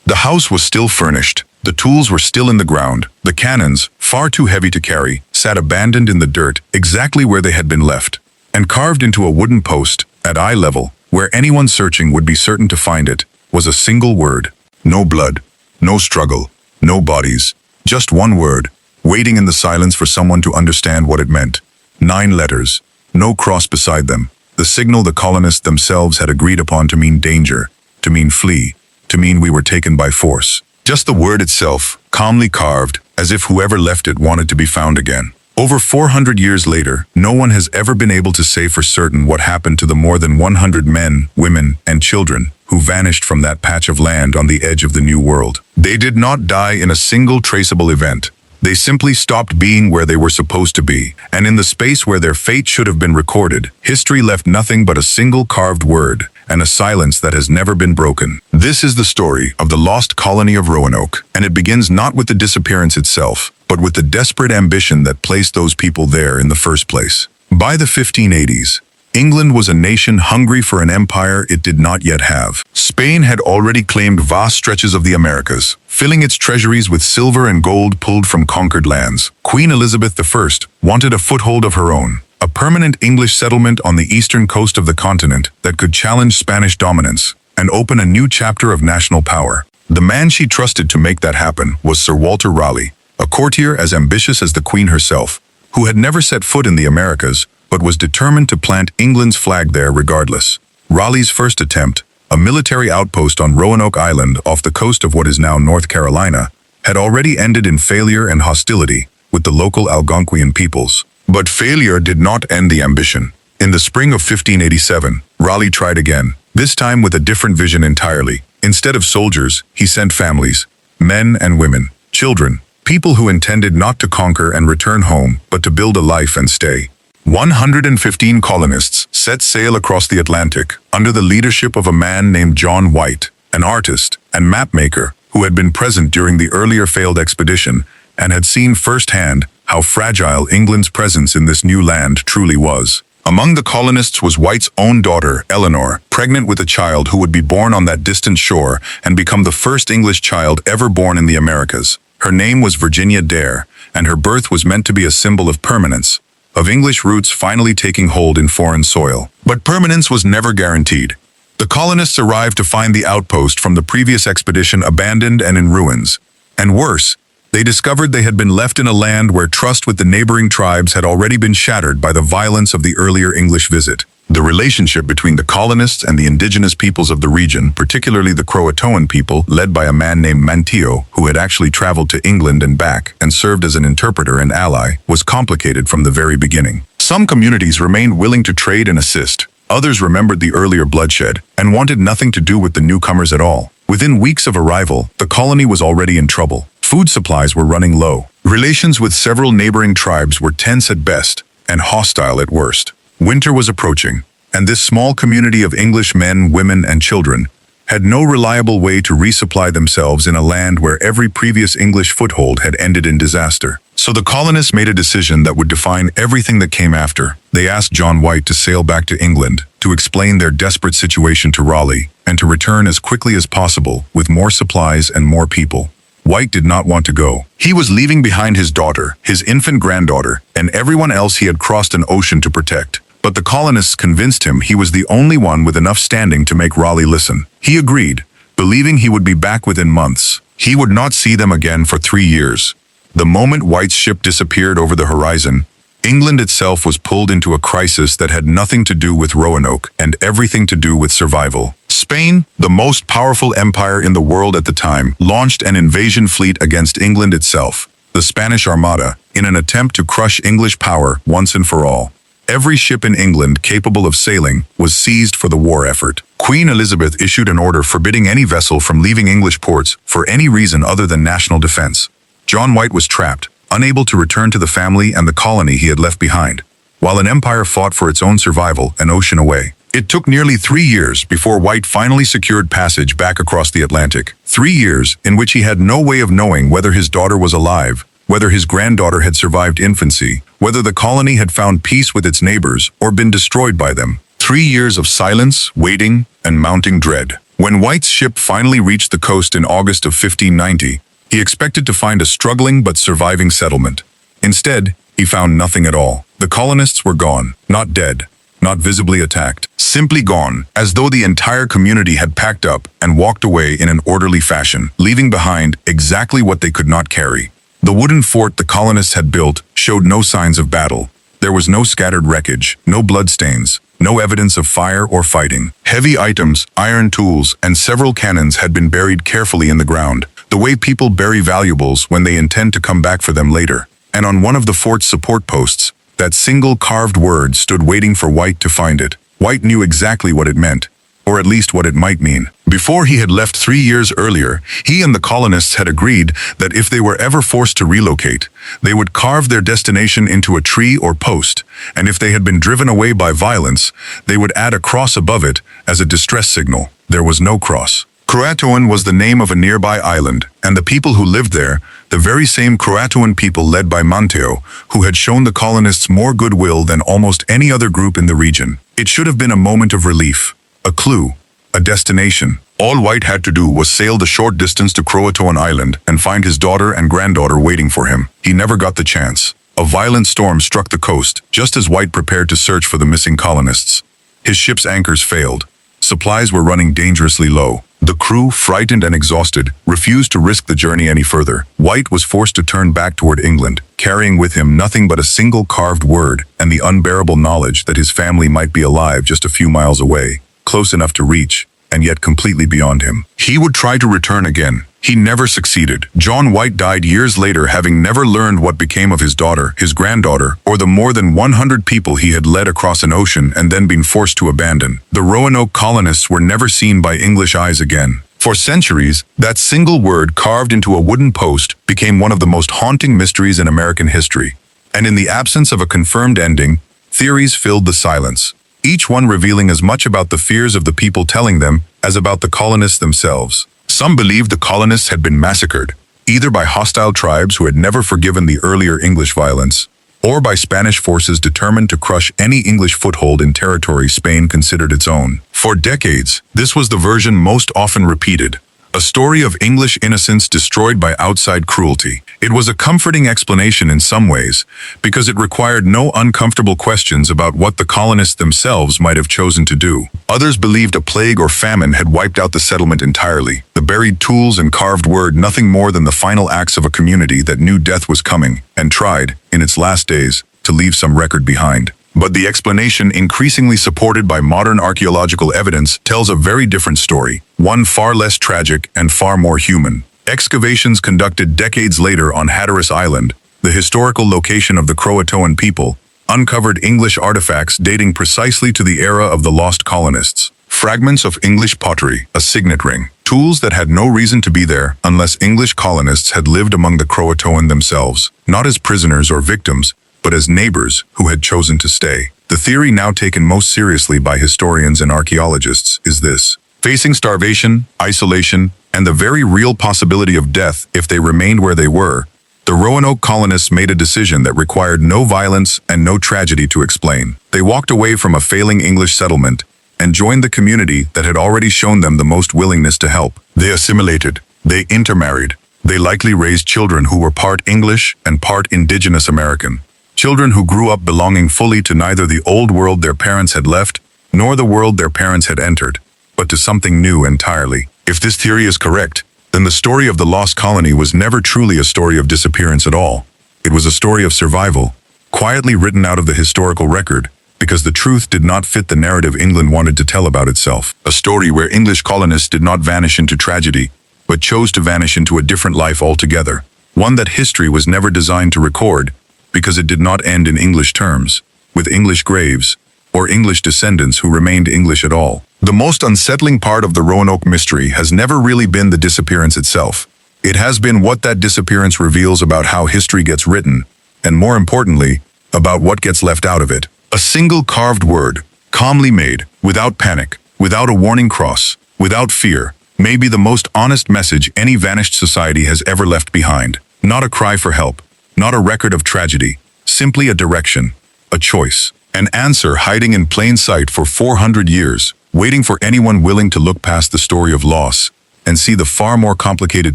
The house was still furnished, the tools were still in the ground, the cannons, far too heavy to carry, sat abandoned in the dirt exactly where they had been left. And carved into a wooden post, at eye level, where anyone searching would be certain to find it, was a single word. No blood, no struggle, no bodies, just one word, waiting in the silence for someone to understand what it meant. 9 letters, no cross beside them, the signal the colonists themselves had agreed upon to mean danger, to mean flee, to mean we were taken by force. Just the word itself, calmly carved, as if whoever left it wanted to be found again. Over 400 years later, no one has ever been able to say for certain what happened to the more than 100 men, women, and children who vanished from that patch of land on the edge of the New World. They did not die in a single traceable event. They simply stopped being where they were supposed to be, and in the space where their fate should have been recorded, history left nothing but a single carved word, and a silence that has never been broken. This is the story of the lost colony of Roanoke, and it begins not with the disappearance itself, but with the desperate ambition that placed those people there in the first place. By the 1580s, England was a nation hungry for an empire it did not yet have. Spain had already claimed vast stretches of the Americas, filling its treasuries with silver and gold pulled from conquered lands. Queen Elizabeth I wanted a foothold of her own, a permanent English settlement on the eastern coast of the continent that could challenge Spanish dominance and open a new chapter of national power. The man she trusted to make that happen was Sir Walter Raleigh, a courtier as ambitious as the Queen herself, who had never set foot in the Americas, but was determined to plant England's flag there regardless. Raleigh's first attempt, a military outpost on Roanoke Island off the coast of what is now North Carolina, had already ended in failure and hostility with the local Algonquian peoples. But failure did not end the ambition. In the spring of 1587, Raleigh tried again, this time with a different vision entirely. Instead of soldiers, he sent families, men and women, children, people who intended not to conquer and return home, but to build a life and stay. 115 colonists set sail across the Atlantic under the leadership of a man named John White, an artist and mapmaker who had been present during the earlier failed expedition and had seen firsthand how fragile England's presence in this new land truly was. Among the colonists was White's own daughter, Eleanor, pregnant with a child who would be born on that distant shore and become the first English child ever born in the Americas. Her name was Virginia Dare, and her birth was meant to be a symbol of permanence, of English roots finally taking hold in foreign soil. But permanence was never guaranteed. The colonists arrived to find the outpost from the previous expedition abandoned and in ruins. And worse, they discovered they had been left in a land where trust with the neighboring tribes had already been shattered by the violence of the earlier English visit. The relationship between the colonists and the indigenous peoples of the region, particularly the Croatoan people, led by a man named Manteo, who had actually traveled to England and back and served as an interpreter and ally, was complicated from the very beginning. Some communities remained willing to trade and assist. Others remembered the earlier bloodshed and wanted nothing to do with the newcomers at all. Within weeks of arrival, the colony was already in trouble. Food supplies were running low. Relations with several neighboring tribes were tense at best and hostile at worst. Winter was approaching, and this small community of English men, women, and children had no reliable way to resupply themselves in a land where every previous English foothold had ended in disaster. So the colonists made a decision that would define everything that came after. They asked John White to sail back to England, to explain their desperate situation to Raleigh, and to return as quickly as possible with more supplies and more people. White did not want to go. He was leaving behind his daughter, his infant granddaughter, and everyone else he had crossed an ocean to protect. But the colonists convinced him he was the only one with enough standing to make Raleigh listen. He agreed, believing he would be back within months. He would not see them again for 3 years. The moment White's ship disappeared over the horizon, England itself was pulled into a crisis that had nothing to do with Roanoke and everything to do with survival. Spain, the most powerful empire in the world at the time, launched an invasion fleet against England itself, the Spanish Armada, in an attempt to crush English power once and for all. Every ship in England capable of sailing was seized for the war effort. Queen Elizabeth issued an order forbidding any vessel from leaving English ports for any reason other than national defense. John White was trapped, unable to return to the family and the colony he had left behind, while an empire fought for its own survival an ocean away. It took nearly 3 years before White finally secured passage back across the Atlantic. 3 years in which he had no way of knowing whether his daughter was alive, whether his granddaughter had survived infancy, whether the colony had found peace with its neighbors or been destroyed by them. 3 years of silence, waiting, and mounting dread. When White's ship finally reached the coast in August of 1590, he expected to find a struggling but surviving settlement. Instead, he found nothing at all. The colonists were gone, not dead, not visibly attacked, simply gone, as though the entire community had packed up and walked away in an orderly fashion, leaving behind exactly what they could not carry. The wooden fort the colonists had built showed no signs of battle. There was no scattered wreckage, no bloodstains, no evidence of fire or fighting. Heavy items, iron tools, and several cannons had been buried carefully in the ground, the way people bury valuables when they intend to come back for them later. And on one of the fort's support posts, that single carved word stood waiting for White to find it. White knew exactly what it meant, or at least what it might mean. Before he had left 3 years earlier, he and the colonists had agreed that if they were ever forced to relocate, they would carve their destination into a tree or post, and if they had been driven away by violence, they would add a cross above it as a distress signal. There was no cross. Croatoan was the name of a nearby island, and the people who lived there, the very same Croatoan people led by Manteo, who had shown the colonists more goodwill than almost any other group in the region. It should have been a moment of relief, a clue, a destination. All White had to do was sail the short distance to Croatoan Island and find his daughter and granddaughter waiting for him. He never got the chance. A violent storm struck the coast, just as White prepared to search for the missing colonists. His ship's anchors failed. Supplies were running dangerously low. The crew, frightened and exhausted, refused to risk the journey any further. White was forced to turn back toward England, carrying with him nothing but a single carved word and the unbearable knowledge that his family might be alive just a few miles away, close enough to reach, and yet completely beyond him. He would try to return again. He never succeeded. John White died years later, having never learned what became of his daughter, his granddaughter, or the more than 100 people he had led across an ocean and then been forced to abandon. The Roanoke colonists were never seen by English eyes again. For centuries, that single word carved into a wooden post became one of the most haunting mysteries in American history. And in the absence of a confirmed ending, theories filled the silence, each one revealing as much about the fears of the people telling them as about the colonists themselves. Some believed the colonists had been massacred, either by hostile tribes who had never forgiven the earlier English violence, or by Spanish forces determined to crush any English foothold in territory Spain considered its own. For decades, this was the version most often repeated, a story of English innocence destroyed by outside cruelty. It was a comforting explanation in some ways, because it required no uncomfortable questions about what the colonists themselves might have chosen to do. Others believed a plague or famine had wiped out the settlement entirely, the buried tools and carved word nothing more than the final acts of a community that knew death was coming and tried, in its last days, to leave some record behind. But the explanation, increasingly supported by modern archaeological evidence, tells a very different story, one far less tragic and far more human. Excavations conducted decades later on Hatteras Island, the historical location of the Croatoan people, uncovered English artifacts dating precisely to the era of the lost colonists. Fragments of English pottery, a signet ring, tools that had no reason to be there unless English colonists had lived among the Croatoan themselves, not as prisoners or victims, but as neighbors who had chosen to stay. The theory now taken most seriously by historians and archaeologists is this: facing starvation, isolation, and the very real possibility of death if they remained where they were, the Roanoke colonists made a decision that required no violence and no tragedy to explain. They walked away from a failing English settlement and joined the community that had already shown them the most willingness to help. They assimilated, they intermarried, they likely raised children who were part English and part indigenous American. Children who grew up belonging fully to neither the old world their parents had left, nor the world their parents had entered, but to something new entirely. If this theory is correct, then the story of the lost colony was never truly a story of disappearance at all. It was a story of survival, quietly written out of the historical record, because the truth did not fit the narrative England wanted to tell about itself. A story where English colonists did not vanish into tragedy, but chose to vanish into a different life altogether. One that history was never designed to record, because it did not end in English terms, with English graves, or English descendants who remained English at all. The most unsettling part of the Roanoke mystery has never really been the disappearance itself. It has been what that disappearance reveals about how history gets written, and more importantly, about what gets left out of it. A single carved word, calmly made, without panic, without a warning cross, without fear, may be the most honest message any vanished society has ever left behind. Not a cry for help, not a record of tragedy, simply a direction, a choice, an answer hiding in plain sight for 400 years, waiting for anyone willing to look past the story of loss and see the far more complicated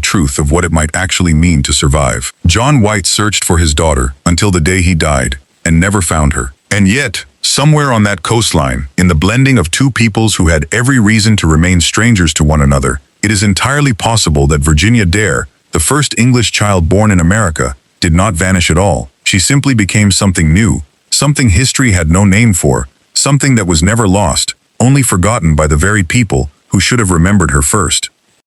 truth of what it might actually mean to survive. John White searched for his daughter until the day he died and never found her. And yet, somewhere on that coastline, in the blending of two peoples who had every reason to remain strangers to one another, it is entirely possible that Virginia Dare, the first English child born in America, did not vanish at all. She simply became something new, something history had no name for, something that was never lost, only forgotten by the very people who should have remembered her first.